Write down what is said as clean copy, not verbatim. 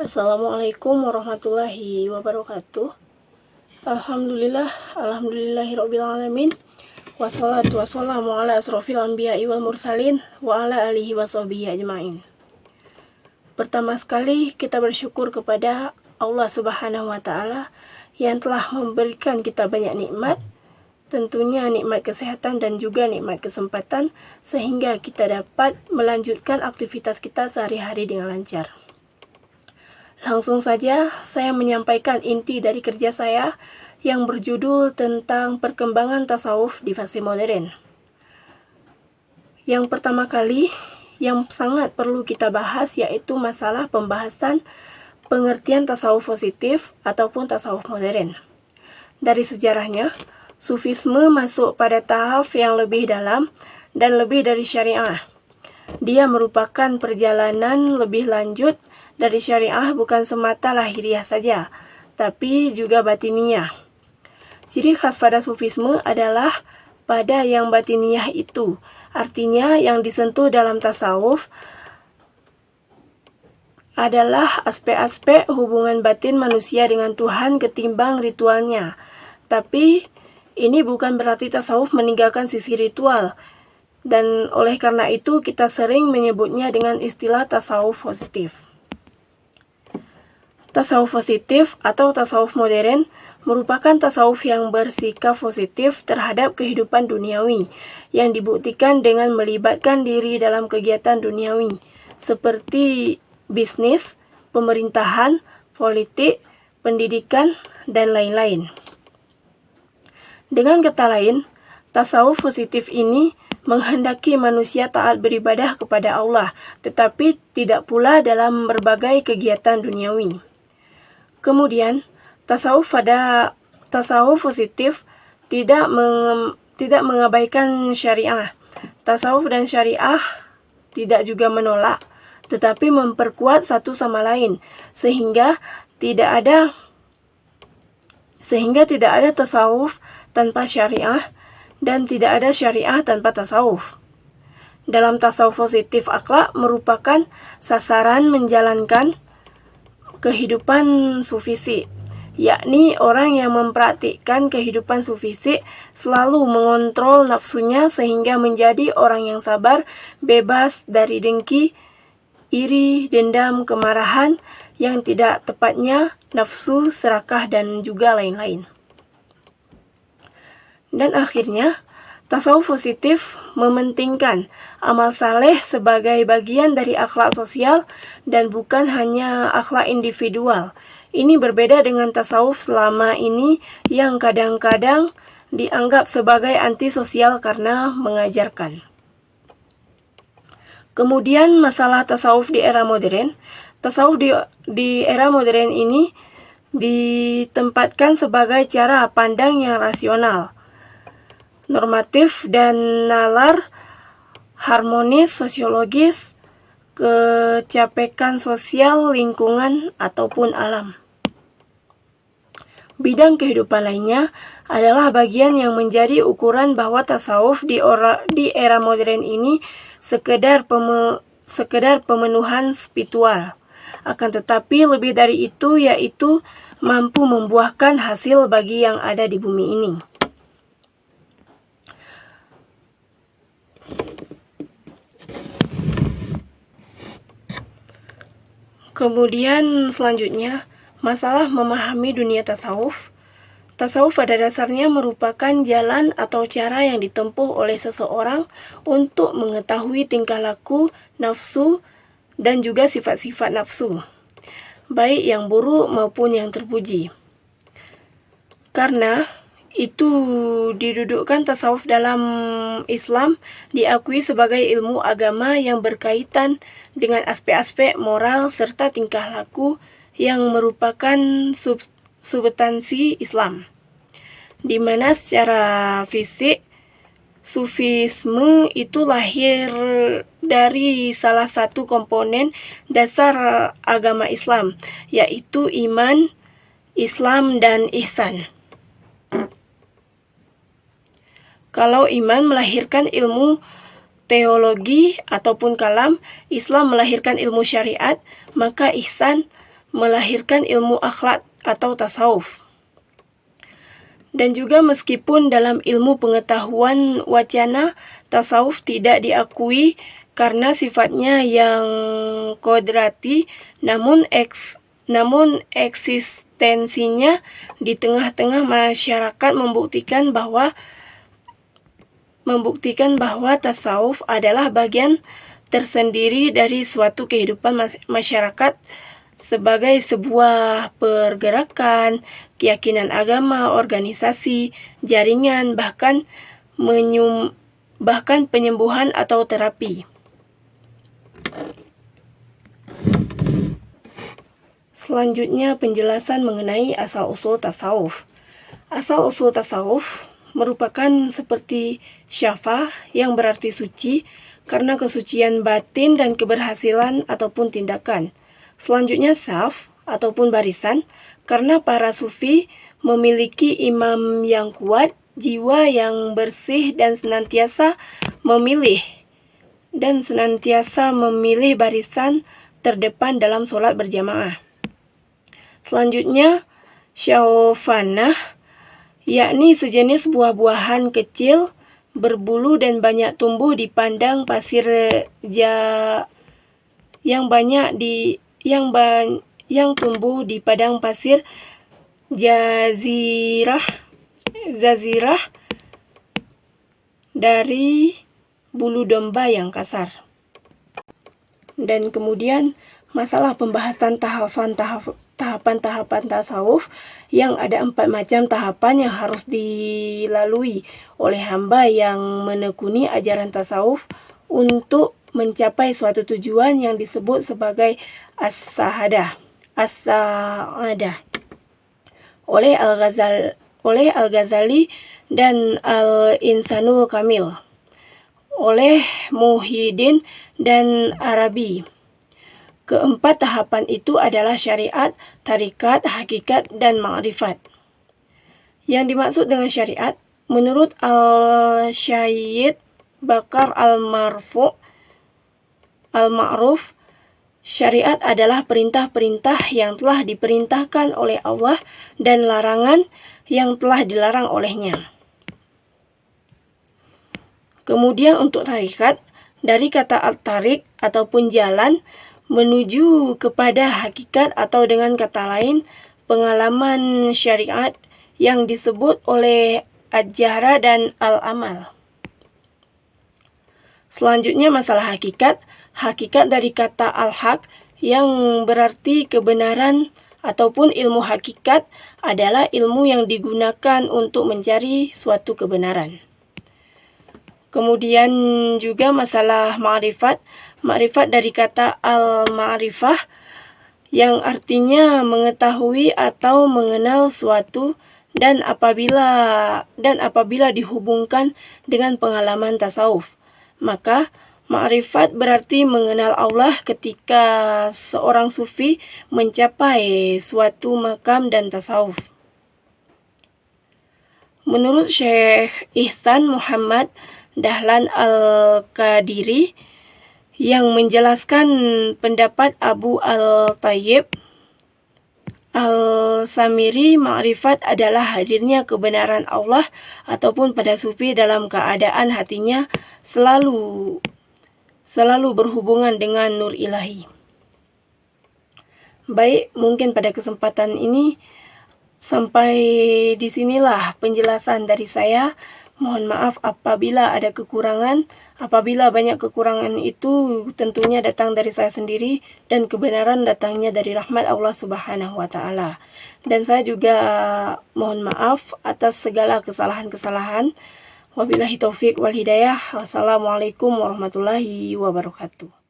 Assalamualaikum warahmatullahi wabarakatuh. Alhamdulillahirrabbilalamin. Wassalatu wassalamu ala asrofil anbiya'i wal mursalin wa ala alihi wa sahbihi ajma'in. Pertama sekali kita bersyukur kepada Allah Subhanahu wa Ta'ala yang telah memberikan kita banyak nikmat, tentunya nikmat kesehatan dan juga nikmat kesempatan, sehingga kita dapat melanjutkan aktivitas kita sehari-hari dengan lancar. Langsung saja saya menyampaikan inti dari kerja saya yang berjudul tentang perkembangan tasawuf di fase modern. Yang pertama kali yang sangat perlu kita bahas yaitu masalah pembahasan pengertian tasawuf positif ataupun tasawuf modern. Dari sejarahnya, Sufisme masuk pada tahap yang lebih dalam dan lebih dari syariah. Dia merupakan perjalanan lebih lanjut dari syariah, bukan semata lahiriah saja, tapi juga batiniah. Ciri khas pada Sufisme adalah pada yang batiniah itu, artinya yang disentuh dalam tasawuf adalah aspek-aspek hubungan batin manusia dengan Tuhan ketimbang ritualnya. Tapi ini bukan berarti tasawuf meninggalkan sisi ritual, dan oleh karena itu kita sering menyebutnya dengan istilah tasawuf positif. Tasawuf positif atau tasawuf modern merupakan tasawuf yang bersikap positif terhadap kehidupan duniawi, yang dibuktikan dengan melibatkan diri dalam kegiatan duniawi, seperti bisnis, pemerintahan, politik, pendidikan, dan lain-lain. Dengan kata lain, tasawuf positif ini menghendaki manusia taat beribadah kepada Allah, tetapi tidak pula dalam berbagai kegiatan duniawi. Kemudian, tasawuf positif tidak mengabaikan syariah. Tasawuf dan syariah tidak juga menolak, tetapi memperkuat satu sama lain, sehingga tidak ada tasawuf tanpa syariah dan tidak ada syariah tanpa tasawuf. Dalam tasawuf positif, akhlak merupakan sasaran menjalankan kehidupan sufisik, yakni orang yang mempraktikkan kehidupan sufisik selalu mengontrol nafsunya sehingga menjadi orang yang sabar, bebas dari dengki, iri, dendam, kemarahan yang tidak tepatnya, nafsu, serakah, dan juga lain-lain. Dan akhirnya, tasawuf positif mementingkan amal saleh sebagai bagian dari akhlak sosial dan bukan hanya akhlak individual. Ini berbeda dengan tasawuf selama ini yang kadang-kadang dianggap sebagai antisosial karena mengajarkan. Kemudian masalah tasawuf di era modern. Tasawuf di era modern ini ditempatkan sebagai cara pandang yang rasional, normatif dan nalar, harmonis, sosiologis, kecapekan sosial, lingkungan, ataupun alam. Bidang kehidupan lainnya adalah bagian yang menjadi ukuran bahwa tasawuf di era modern ini sekedar pemenuhan spiritual. Akan tetapi lebih dari itu, yaitu mampu membuahkan hasil bagi yang ada di bumi ini. Kemudian selanjutnya, masalah memahami dunia tasawuf. Tasawuf pada dasarnya merupakan jalan atau cara yang ditempuh oleh seseorang untuk mengetahui tingkah laku, nafsu, dan juga sifat-sifat nafsu, baik yang buruk maupun yang terpuji. Karena itu didudukkan tasawuf dalam Islam diakui sebagai ilmu agama yang berkaitan dengan aspek-aspek moral serta tingkah laku yang merupakan substansi Islam, di mana secara fisik Sufisme itu lahir dari salah satu komponen dasar agama Islam, yaitu iman, Islam, dan ihsan. Kalau iman melahirkan ilmu teologi ataupun kalam, Islam melahirkan ilmu syariat, maka ihsan melahirkan ilmu akhlak atau tasawuf. Dan juga meskipun dalam ilmu pengetahuan wacana, tasawuf tidak diakui karena sifatnya yang kodrati, namun eksistensinya di tengah-tengah masyarakat membuktikan bahwa tasawuf adalah bagian tersendiri dari suatu kehidupan masyarakat sebagai sebuah pergerakan, keyakinan agama, organisasi, jaringan, bahkan penyembuhan atau terapi. Selanjutnya penjelasan mengenai asal-usul tasawuf. Asal-usul tasawuf merupakan seperti syafa yang berarti suci karena kesucian batin dan keberhasilan ataupun tindakan. Selanjutnya saf ataupun barisan karena para sufi memiliki imam yang kuat, jiwa yang bersih dan senantiasa memilih barisan terdepan dalam sholat berjamaah. Selanjutnya syaufanah, yakni sejenis buah-buahan kecil berbulu dan banyak tumbuh di padang pasir yang tumbuh di padang pasir jazirah dari bulu domba yang kasar. Dan kemudian masalah pembahasan tahapan-tahapan tasawuf yang ada 4 macam tahapan yang harus dilalui oleh hamba yang menekuni ajaran tasawuf untuk mencapai suatu tujuan yang disebut sebagai as-sa'adah oleh Al-Ghazali dan Al-Insanul Kamil oleh Muhyiddin dan Arabi. Keempat tahapan itu adalah syariat, tarikat, hakikat, dan ma'rifat. Yang dimaksud dengan syariat, menurut Al-Syayyid Bakar Al-Ma'ruf, syariat adalah perintah-perintah yang telah diperintahkan oleh Allah dan larangan yang telah dilarang olehnya. Kemudian untuk tarikat, dari kata at-tarik ataupun jalan menuju kepada hakikat atau dengan kata lain pengalaman syariat yang disebut oleh Al-Jahra dan Al-Amal. Selanjutnya masalah hakikat. Hakikat dari kata al-haq yang berarti kebenaran ataupun ilmu hakikat adalah ilmu yang digunakan untuk mencari suatu kebenaran. Kemudian juga masalah ma'rifat. Ma'rifat dari kata al-ma'rifah yang artinya mengetahui atau mengenal suatu dan apabila dihubungkan dengan pengalaman tasawuf, maka ma'rifat berarti mengenal Allah ketika seorang sufi mencapai suatu makam dan tasawuf. Menurut Syekh Ihsan Muhammad Dahlan Al-Qadiri yang menjelaskan pendapat Abu Al-Tayyib Al-Samiri, ma'rifat adalah hadirnya kebenaran Allah ataupun pada sufi dalam keadaan hatinya selalu berhubungan dengan nur ilahi. Baik, mungkin pada kesempatan ini sampai disinilah penjelasan dari saya. Mohon maaf apabila ada kekurangan. Apabila banyak kekurangan itu tentunya datang dari saya sendiri dan kebenaran datangnya dari rahmat Allah Subhanahu wa taala. Dan saya juga mohon maaf atas segala kesalahan-kesalahan. Wabillahi taufik wal hidayah. Wassalamualaikum warahmatullahi wabarakatuh.